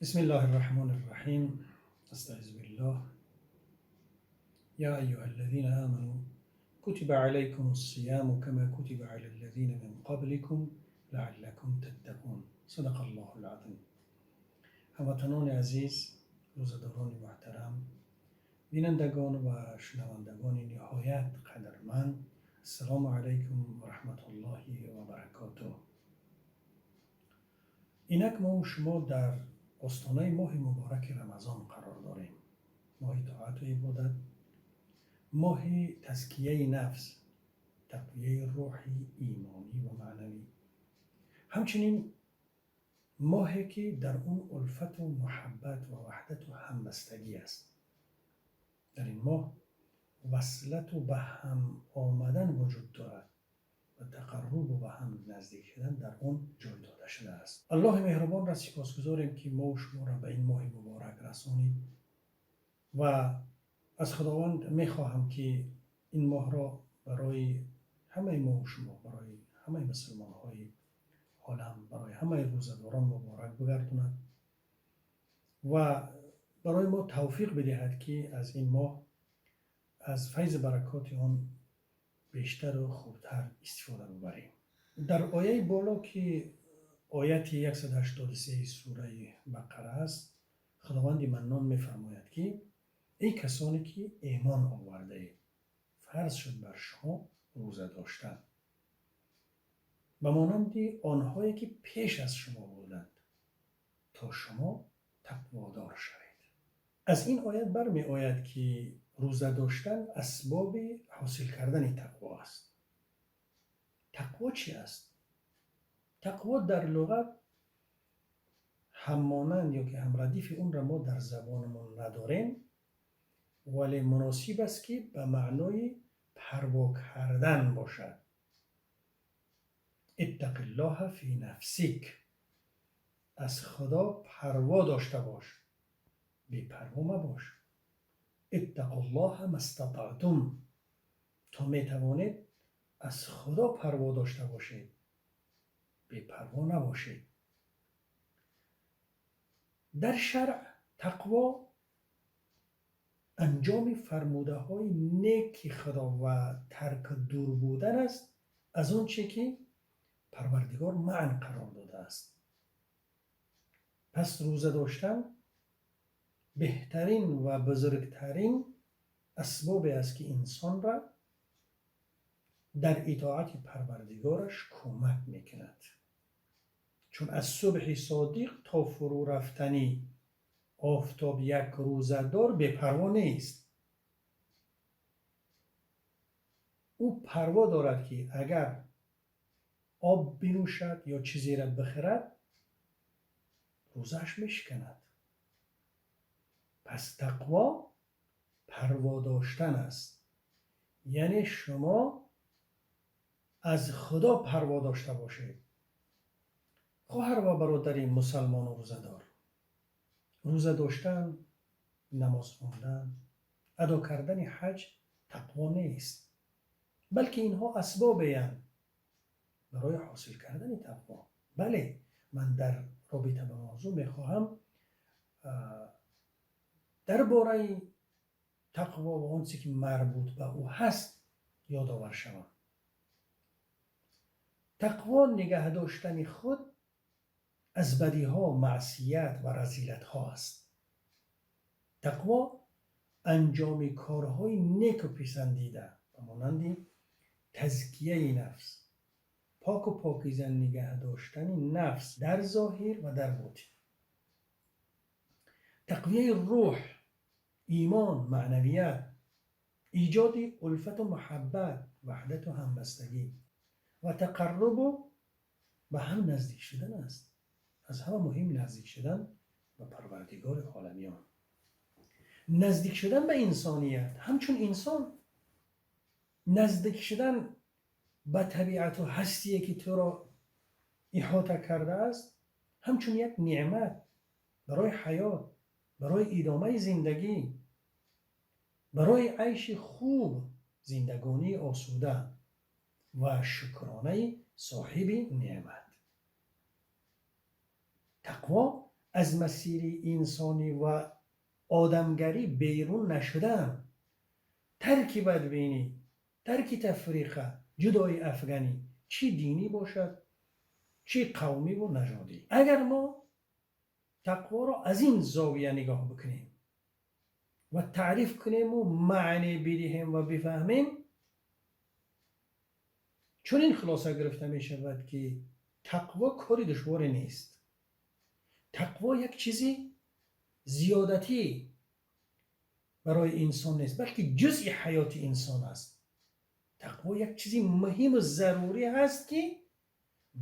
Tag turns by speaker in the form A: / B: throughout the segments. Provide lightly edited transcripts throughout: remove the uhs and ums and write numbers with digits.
A: بسم الله الرحمن الرحیم. استعذ بالله. یا ایها الذین آمنوا کتب علیکم الصیام کما کتب علی الذین من قبلکم لعلکم تتقون. صدق الله العظیم. هموطنان عزیز، روزداران محترم، بینندگان و شنوندگان نهایت قدرمند، السلام علیکم و رحمت الله و برکاته. اینک ما و شما در آستانه ماه مبارک رمضان قرار داریم. ماه طاعت و عبادت، ماه تزکیه نفس، تقویه روحی، ایمانی و معنوی. همچنین ماهی که در اون الفت و محبت و وحدت و همبستگی است. در این ماه وصلت و به هم آمدن وجود دارد و تقرب و به هم نزدیک شدن در اون جای داده شده است. الله مهربان را سپاسگزاریم که ما و شما را به این ماه مبارک رسانید و از خداوند میخواهم که این ماه را برای همه ما و شما، برای همه مسلمان های عالم، برای همه روزداران مبارک بگرداند و برای ما توفیق بدهد که از این ماه از فیض برکات آن بیشتر و خوبتر استفاده ببریم. در آیه بالا که آیت 183 سوره بقره است، خداوند منان میفرماید که ای کسانی که ایمان آورده اید، فرض شد بر شما روزه داشتن و مانند آنهایی که پیش از شما بودند تا شما تقوادار شوید. از این آیت برمی آید که روزه داشتن اسباب حاصل کردن تقوا است. تقوا چی است؟ تقوا در لغت همانند یا که همردیف اون را ما در زبانمون نداریم، ولی مناسب است که به معنای پروا کردن باشد. اتق الله فی نفسک، از خدا پروا داشته باش، بی پروا مباش. اتق الله ما استطعتم، تا میتوانید از خدا پروا داشته باشید، بی پروا نباشید. در شرع تقوا انجام فرموده های نیک خدا و ترک دور بودن است از اون چه که پروردگار منع قرار داده است. پس روزه داشتن بهترین و بزرگترین اسباب است که انسان را در اطاعت پروردگارش کمک میکند. چون از صبح صادق تا فرو رفتنی آفتاب یک روزه دار بی‌پروا نیست. او پروا دارد که اگر آب بنوشد یا چیزی را بخورد روزش میشکند. پس تقوا پروا داشتن است، یعنی شما از خدا پروا داشته باشید. خواهر و برادر مسلمان و روزه‌دار، روزه داشتن، نماز خواندن، ادا کردن حج تقوا نیست، بلکه اینها اسبابی هستند برای حاصل کردن تقوا. بله، من در رابطه به موضوع میخواهم درباره تقوا و آنچه که مربوط به او هست یادآور شوم. تقوا نگه داشتن خود از بدیها، معصیت و رذیلت ها است. تقوا انجام کارهای نیک و پسندیده و مانند تزکیه نفس، پاک و پاکیزه نگه داشتن نفس در ظاهر و در باطن، تقویه روح، ایمان، معنویت، ایجاد الفت و محبت، وحدت و همبستگی و تقرب و به هم نزدیک شدن است. از همه مهم نزدیک شدن به پروردگار عالمیان، نزدیک شدن به انسانیت، همچون انسان نزدیک شدن به طبیعت و هستی که تو را احاطه کرده است، همچون یک نعمت برای حیات، برای ادامه زندگی، برای عیش خوب، زندگانی آسوده و شکرانه صاحب نعمت. تقوا از مسیر انسانی و آدمگری بیرون نشدن، ترک بدبینی، ترک تفریقه، جدای افغانی، چی دینی باشد چی قومی و نژادی. اگر ما تقوا را از این زاویه نگاه بکنیم و تعریف کنیم و معنی بدهیم و بفهمیم، چون این خلاصه گرفته می شود که تقوا کاری دشواری نیست. تقوا یک چیزی زیادتی برای انسان نیست، بلکه جزء حیات انسان است. تقوا یک چیزی مهم و ضروری هست که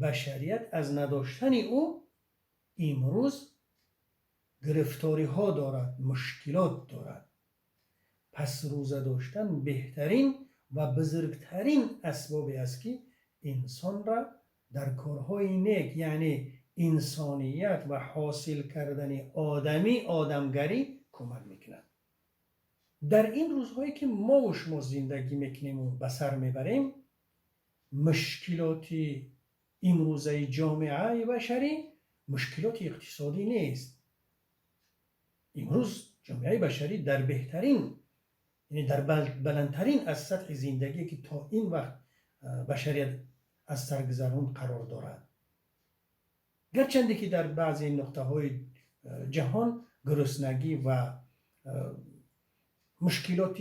A: بشریت از نداشتن او امروز گرفتاری ها دارد، مشکلات دارد. پس روزه داشتن بهترین و بزرگترین اسبابی است که انسان را در کارهای نیک، یعنی انسانیت و حاصل کردن آدمگری کمک میکند. در این روزهایی که ما و شما زندگی میکنیم و به سر میبریم، مشکلات امروزه جامعه بشری مشکلات اقتصادی نیست. امروز جامعه بشری در بهترین، یعنی در بلندترین از سطح زندگی که تا این وقت بشریت از سر گذران قرار دارد. گرچنده که در بعضی نقطه های جهان گرسنگی و مشکلات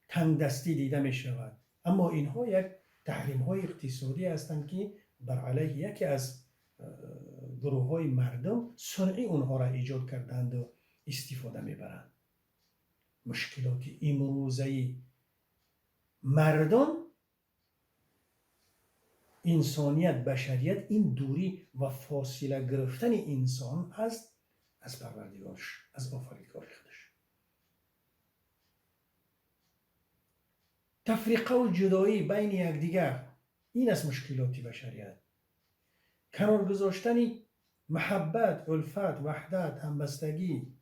A: تنگ دستی دیده می شود، اما اینها یک تحریم های اقتصادی هستند که بر علیه یکی از گروه های مردم صنعی اونها را ایجاد کردند و استفاده میبرند. مشکلات امروزه مردم، انسانیت، بشریت، این دوری و فاصله گرفتن انسان از پروردگارش، از آفریدگار خودش. تفریقه و جدایی بین یکدیگر، این از مشکلات بشریت. کنار گذاشتن محبت، الفت، وحدت، همبستگی،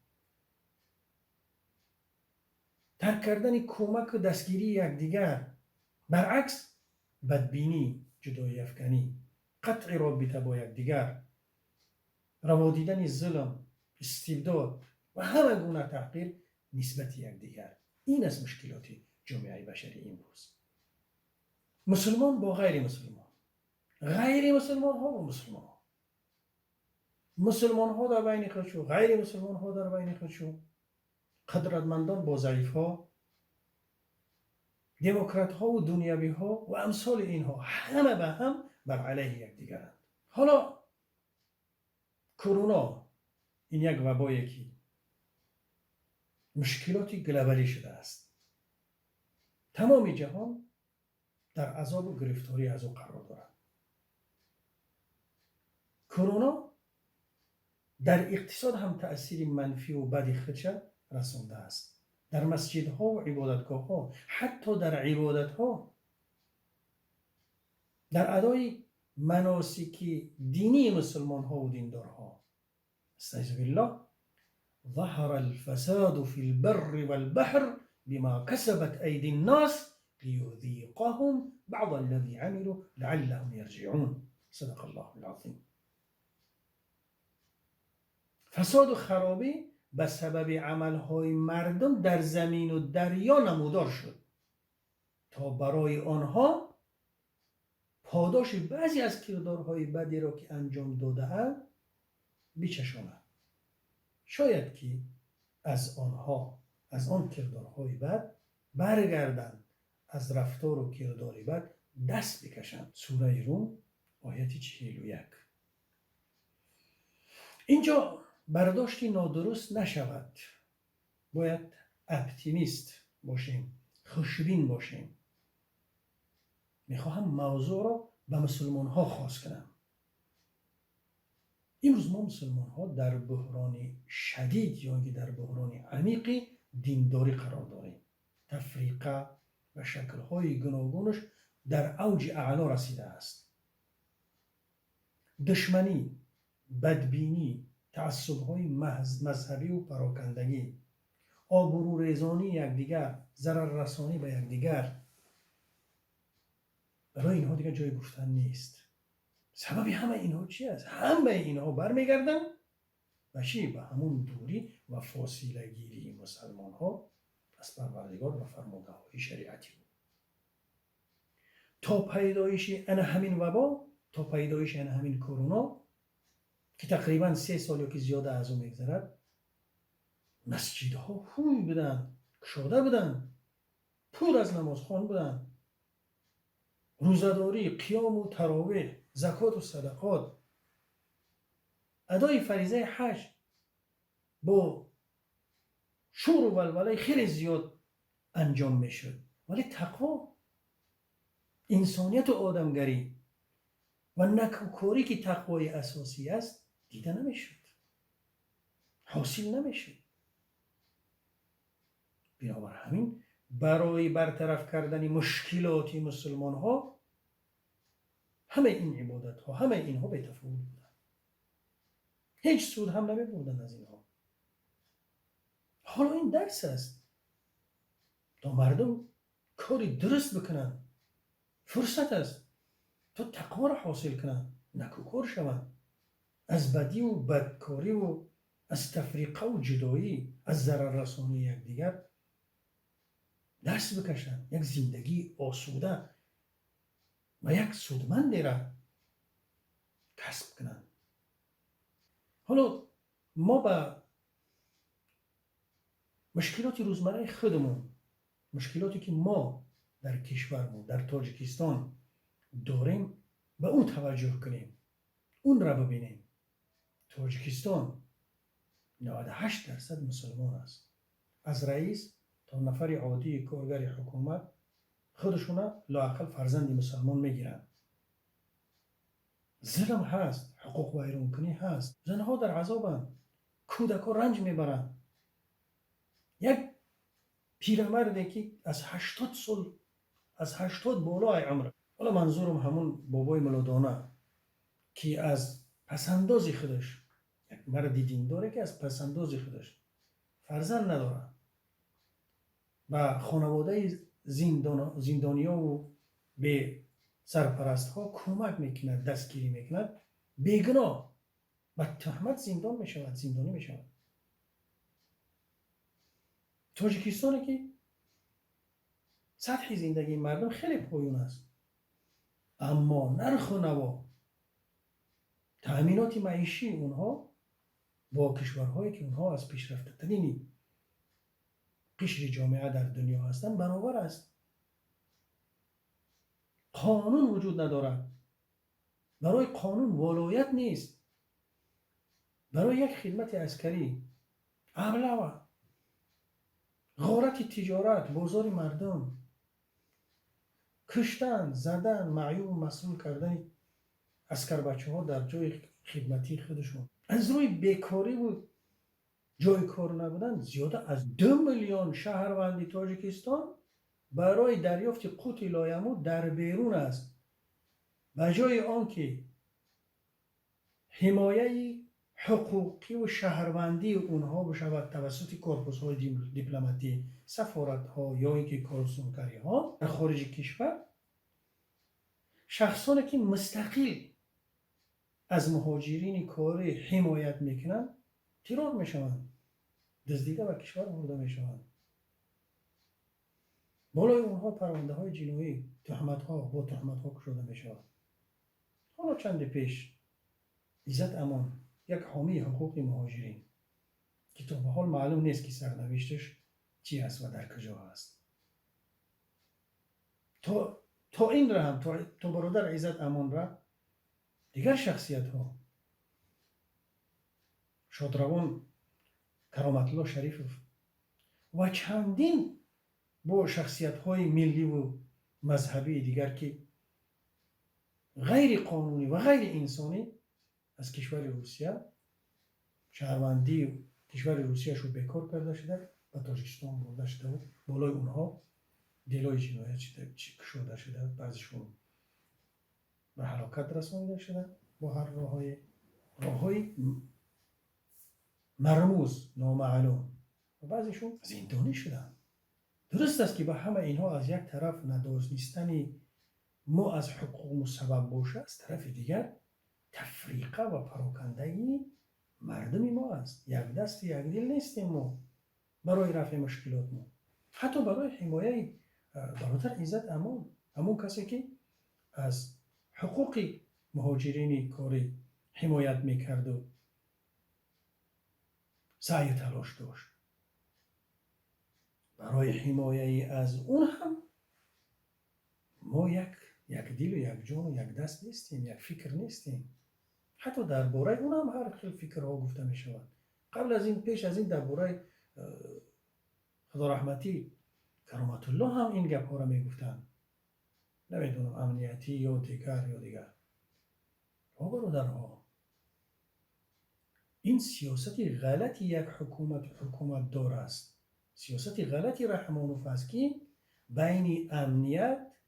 A: ترک کردن کمک و دستگیری یکدیگر، برعکس بدبینی، جدایی افکنی، قطع رابطه با یکدیگر، روا دیدن ظلم، استبداد و همه گونه تحقیر نسبت یکدیگر، این از مشکلات جامعه بشری امروز. مسلمان با غیر مسلمان، غیر مسلمان ها و مسلمان ها، مسلمان ها در بین خودشون، غیر مسلمان ها در بین خودشون، قدرتمندان با ضعیف ها، دموکرات ها و دنیوی ها و امثال اینها، همه به هم بر علیه یکدیگرند. حالا کرونا، این یک وبایی که مشکلاتی گلوبالی شده است، تمام جهان در عذاب و گرفتاری از او قرار دارد. کرونا در اقتصاد هم تأثیر منفی و بدی خودش رسانده است. در مسجدها و عبادتگاه‌ها، حتی در عبادتها، در ادای مناسک دینی مسلمان ها و دیندارها. استعیذ بالله، ظهر الفساد في البر والبحر بما كسبت أيدي الناس ليذيقهم بعض الذي عملوا لعلهم يرجعون. صدق الله العظيم. فساد و خرابی به سبب عملهای مردم در زمین و دریا نمودار شد تا برای آنها پاداش بعضی از کردارهای بدی را که انجام داده‌اند بچشاند. شاید که از آن کردارهای بد برگردند، از رفتار و کردار بد دست بکشند. سوره روم آیت 41. اینجا برداشتی نادرست نشود، باید اپتیمیست باشیم، خوشبین باشیم. میخواهم موضوع را به مسلمان ها خاص کنم. امروز ما مسلمان ها در بحران شدید یا در بحران عمیق دینداری قرار داریم. تفریقه و شکل‌های گوناگونش در اوج اعلا رسیده است. دشمنی، بدبینی، تعصب‌های مذهبی و پراکندگی، آبروریزانی یکدیگر، ضرر رسانی به یکدیگر، برای اینها دیگر جای گفتن نیست. سبب همه اینها چی است؟ همه اینها برمیگردن و چی؟ به همون دوری و فاصله گیری مسلمان ها از پروردگار و فرموده های شریعتی بود. تا پیدایش همین وبا، تا پیدایش همین کرونا که تقریبا 3 سال یا که زیاده از اون میگذرد، مسجدها خوی بودن، کشاده بودن، پر از نمازخوان بودن، روزداری، قیام و تراویح، زکات و صدقات، ادای فریضه حج با شور و ولوله خیلی زیاد انجام میشد. ولی تقوا، انسانیت و آدمگری و نکوکاری که تقوای اساسی است دیده نمیشد، حاصل نمیشد. بنابر همین برای برطرف کردن مشکلات مسلمان ها همه این عبادت ها، همه اینها به تفاوت بودن، هیچ سود هم نمی بردن از اینها. حالا این درس است تا مردم کاری درست بکنن، فرصت است تا تقوا را حاصل کنن، نکوکار شوند، از بدی و بدکاری و از تفریقه و جدایی، از ضرر رسانی یکدیگر درس بکشن، یک زندگی آسوده و یک سودمندی را کسب کنن. حالا ما به مشکلات روزمره خودمون، مشکلاتی که ما در کشورمون، در تاجیکستان داریم، به اون توجه کنیم، اون را ببینیم. تاجیکستان 98% مسلمان است. از رئیس تا نفر عادی کارگر حکومت خودشون لااقل فرزند مسلمان میگیرن. ظلم هست، حقوق ویرانکنی هست، زنها در عذابند، کودکا رنج میبرند. یک پیرمردی که از 80 سال، از 80 بالای عمر، حالا منظورم همون بابای ملادانه که از پسنداز خودش، یک مرد دینداره که از پسنداز خودش فرزند نداره و خانواده زندانیا و به سرپرست ها کمک میکند، دستگیری میکند، بیگناه و تهمت زندان میشود، زندانی میشود. تاجیکستانی که سطح زندگی مردم خیلی پایین است، اما نرخ و نوا، تأمینات معیشی اونها با کشورهایی که اونها از پیشرفته ترین قشر جامعه در دنیا هستند برابر است. قانون وجود ندارد، برای قانون ولایت نیست، برای یک خدمت عسکری ابله، غارت تجارت، بازار مردم، کشتن، زدن، معیوب و مسئول کردن عسکر بچه ها در جای خدمتی خودشون. از روی بیکاری و جای کار نبودن زیاده از 2 میلیون شهروند تاجیکستان برای دریافت قوت لایمو در بیرون است. به جای آنکه حمایه حقوقی و شهروندی اونها بشود توسط کورپوس های دیپلماتی، سفارت ها یا اینکه کارسونکاری ها در خارج کشور، شخصانی که مستقل از مهاجرین کاری حمایت میکنن ترور میشوند، دزدیده و کشور برده میشوند. بالای اونها پرونده های جنایی، تهمت ها با تهمت ها کشیده میشوند. حالا چند پیش عزت امان، یک حامی حقوق مهاجرین که تا به حال معلوم نیست که سرنوشتش چی است و در کجا است، تا این را هم، تا برادر عزت امان را دیگر شخصیت ها، شادروان کرامت الله شریفوف و چندین با شخصیت های ملی و مذهبی دیگر که غیر قانونی و غیر انسانی از کشور روسیه شهروندی کشور روسیه شو بیکار کرده شده و تاجیکستان برده شده و بالای اونها دلای جنایت شده شده، بعضیشون به هلاکت رسانیده شده با هر راههای مرموز نامعلوم و بعضیشون زندانی شدن. درست است که به همه اینها از یک طرف ندانستن ما از حقوق سبب باشه، از طرف دیگر تفریقه و پراکندگی مردمی ما است، یک دست یک دل نیستیم ما برای رفع مشکلات ما، حتی برای حمایه برادر عزت امان، همون کسی که از حقوق مهاجرین کاری حمایت میکرد و سعی تلاش داشت، برای حمایه از اون هم ما یک دل و یک جان و یک دست نیستیم، یک فکر نیستیم. حتی درباره اون هم هر خیلی فکرها گفته می شود. قبل از این، پیش از این، درباره خدا رحمتی کرامت الله هم این گپ ها را می گفتن، نمیدونم امنیتی یا دیگر. برادرها، این سیاستی غلطی یک حکومت دار است، سیاستی غلطی رحمانوف است که بین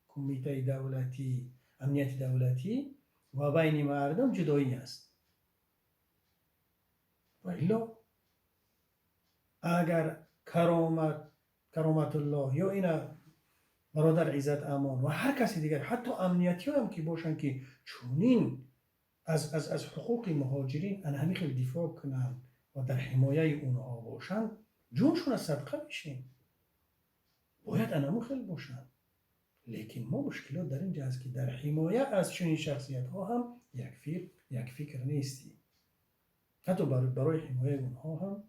A: کمیته دولتی، امنیت دولتی و بین مردم جدایی است. و الا اگر کرامت الله یا این برادر عزت امان و هر کسی دیگر، حتی امنیتی هم که باشن که چونین از حقوق مهاجرین انهمی خیلی دفاع کنن و در حمایه اونها باشن، جونشون از صدقه میشین، باید انهمو خیلی باشن. لیکن ما مشکلات در اینجا است که در حمایه از چنین شخصیت ها هم یک فکر نیستیم، حتی برای حمایه اونها هم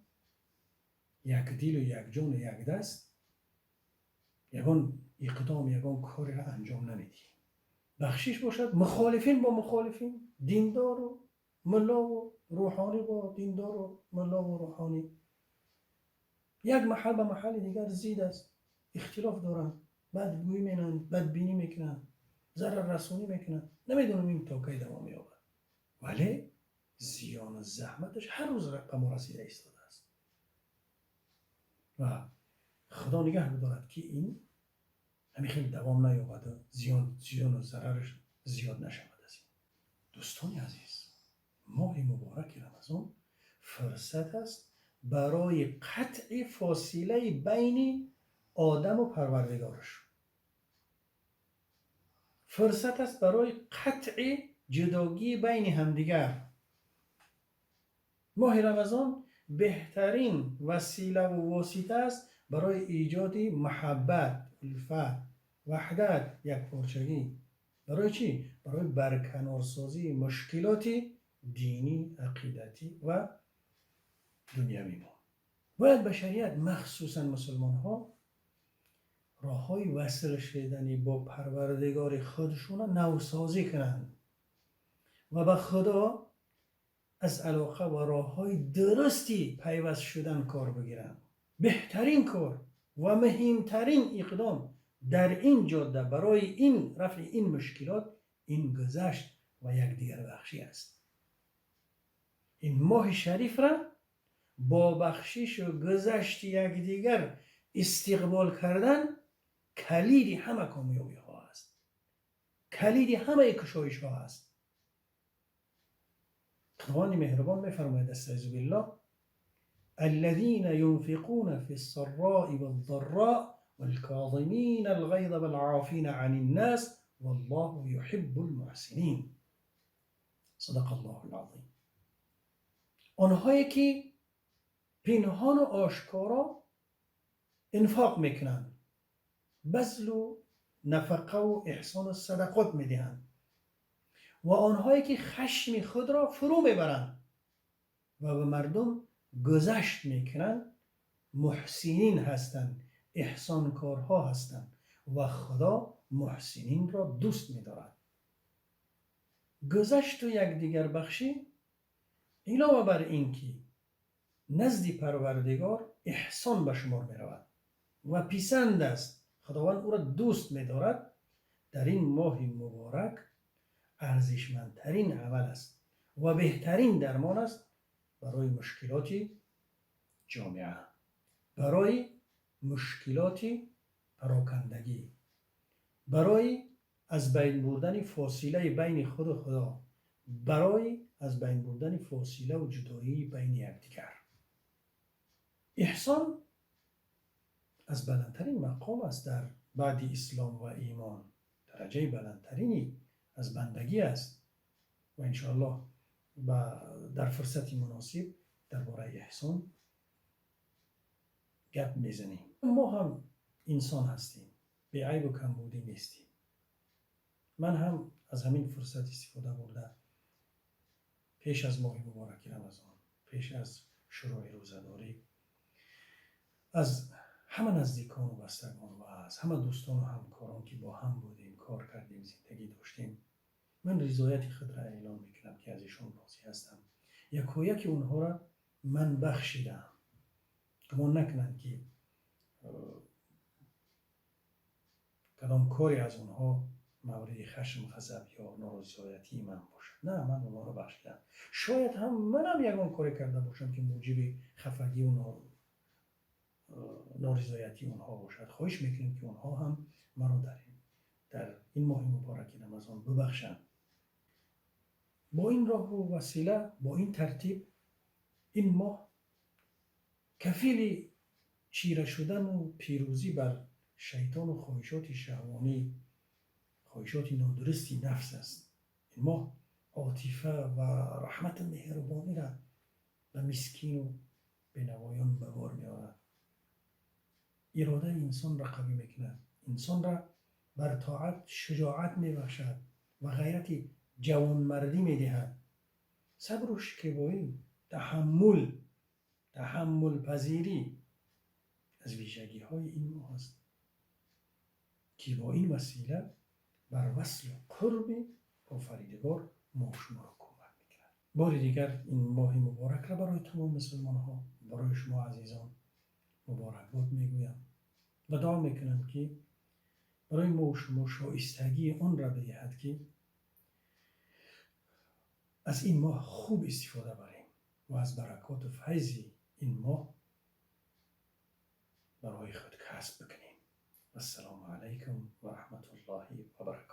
A: یک دل و یک جان و یک دست، یگان اقدام، یگان کاری را انجام نمیدیم. بخشش باشد مخالفین با مخالفین، دیندار و ملا و روحانی با دیندار و ملا و روحانی، یک محل به محل دیگر زید است، اختلاف دارن، بدگویی میکنن، بدبینی میکنن، ضرر رسونی میکنن، نمیدونم این تا کی دوام مییابد، ولی زیان و زحمتش هر روز به ما رسیده ایستاده است و خدا نگه بدارد که این همین خیلی دوام نیابد و زیان و ضررش زیاد نشود. از این دوستان عزیز، ماه مبارک رمضان فرصت است برای قطع فاصله بین آدم و پروردگارش، فرصت است برای قطع جداگی بین همدیگر. ماه رمضان بهترین وسیله و واسطه است برای ایجاد محبت، الفت، وحدت، یکپارچگی. برای چی؟ برای برکنارسازی مشکلات دینی، عقیدتی و دنیوی ما. باید بشریت، مخصوصا مسلمان ها، راه های وصل شدنی با پروردگار خودشون نوسازی کنند و به خدا از علاقه و راه های درستی پیوست شدن کار بگیرند. بهترین کار و مهمترین اقدام در این جاده برای این رفع این مشکلات، این گذشت و یکدیگر بخشی است. این ماه شریف را با بخشش و گذشت یکدیگر استقبال کردن کلید همه کامیابی ها است، کلید همه کشایش ها است. خداوند مهربان میفرماید استعوذ بالله: الذين ينفقون في السراء والضراء والكاظمين الغيظ والعافين عن الناس والله يحب المحسنين. صدق الله العظیم. آنهایی که پنهان و آشکارا انفاق میکنند، بذل و نفقه و احسان و صدقات میدهند، و آنهایی که خشم خود را فرو میبرند و به مردم گذشت میکنند، محسنین هستند، احسانکارها هستند و خدا محسنین را دوست می‌دارد. گذشت و یکدیگر بخشی علاوه بر این که نزد پروردگار احسان به شمار می‌رود و پسند است، خداوند او را دوست می‌دارد، در این ماه مبارک ارزشمندترین عمل است و بهترین درمان است برای مشکلات جامعه، برای مشکلات پراکندگی، برای از بین بردن فاصله بین خود و خدا، برای از بین بردن فاصله و جدایی بین یکدیگر. احسان از بلندترین مقام است در بعد اسلام و ایمان، درجه بلندترینی از بندگی است و انشاءالله و در فرصت مناسب درباره احسان گپ میزنیم. ما هم انسان هستیم، بی عیب و کمبودی نیستیم. من هم از همین فرصت استفاده برده پیش از ماه مبارک رمضان، پیش از شروع روزه‌داری، از همه نزدیکان و بستگان و از همه دوستان و همکاران که با هم بودیم، کار کردیم، زندگی داشتیم، من رضایت خود را اعلام میکنم که از ایشان راضی هستم. یکایک اونها را من بخشیدم. گمان نکنند که کدام کاری از اونها مورد خشم، غضب یا نارضایتی من باشد. نه، من اونها را بخشیدم. شاید هم منم یگان کاری کرده باشم که موجب خفگی و نارضایتی اونها باشد. خواهش میکنیم که اونها هم مرا در این ماه مبارک رمضان ببخشند. با این راه و وسیله، با این ترتیب، این ماه کفیل چیره شدن و پیروزی بر شیطان و خواهشات شهوانی، خواهشات نادرستی نفس است. این ماه عاطفه و رحمت مهربانی را به مسکین و بینوایان به بار می‌آورد. اراده انسان را قوی میکند، انسان را بر طاعت شجاعت میبخشد و غیرت جوانمردی میدهد. صبر و شکیبایی، تحمل پذیری از ویژگی های این ماه است که با این وسیله بر وصل قرب آفریدگار ما شما را کمک میکند. بار دیگر این ماه مبارک را برای تمام مسلمان ها، برای شما عزیزان مبارکباد میگویم و دعا میکنم که برای ما و شما شایستگی آن را بدهد که از این ماه خوب استفاده بریم و از برکات و فیض این ماه برای خود کسب بکنیم. السلام علیکم و رحمت الله و برکاته.